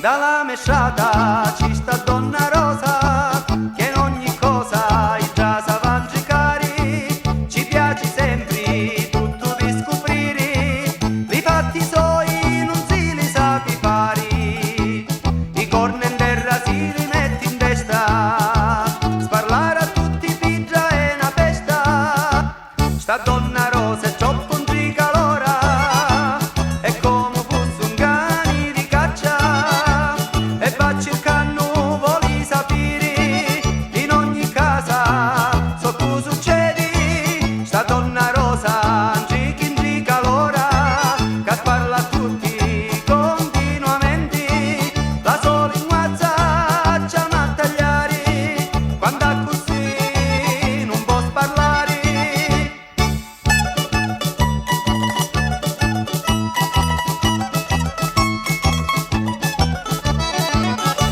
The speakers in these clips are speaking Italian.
dalla mesciata ci sta Donna Rosa, che in ogni cosa i già sa mangiare, ci piace sempre tutto di scoprire, i fatti suoi non si li sa fare, i corni in terra si li mette in testa, sparlare a tutti pigia è una festa, sta Donna Rosa è troppo un tricalora, è come fosse un cane di caccia, e va cercando vuole sapere, in ogni casa so cosa succede, sta Donna Rosa in tricalora, che parla a tutti continuamente, la sola in guazza c'ha a tagliare, quando è così non può parlare.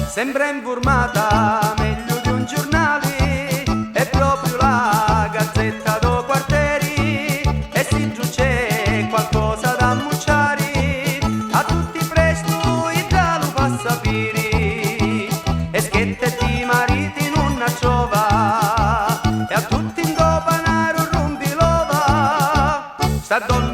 Sembra informata meglio di un giornale, è proprio la gazzetta do quartieri, e se giù c'è qualcosa da ammucciare, a tutti presto il già lo fa sapere, e schette di mariti non a giova, e a tutti in copanaro rompi l'ova, sta Donna